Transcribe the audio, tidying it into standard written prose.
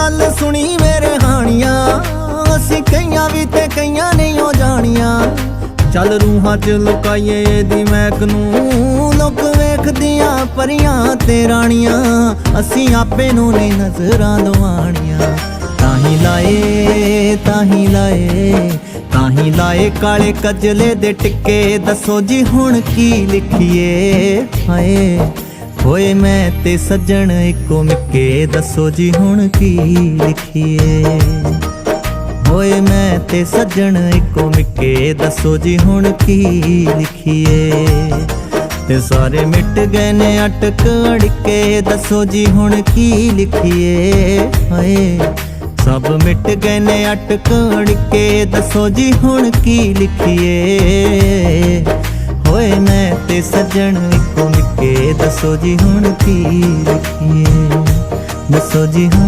गल सुनी मेरे हानिया, असी कईयां भी ते कईयां नहीं हो जानिया। चल रूहां च लुकाइए दी महक नूं, लोक वेखदियां परियां ते राणियां, असी आपे नूं नहीं नजरां लवाणियां। ताही लाए काले कजले दे टिक्के, दसो जी हुण की लिखिए। हाय होए मैं ते सज्जन इको मिक्के, दसो जी हुण की लिखिए। होए मैं ते सज्जन इको मिक्के, दसो जी हुण की लिखिए। ते सारे मिट गए ने अटक अड़के, दसो जी हुण की लिखिए। हाय सब मिट गए ने अटक अड़के, दसो जी हुण की लिखिए। होए मैं ते सज्जन इको मिक्के, दसो जी हुण की लिखिए। दसो जी हुण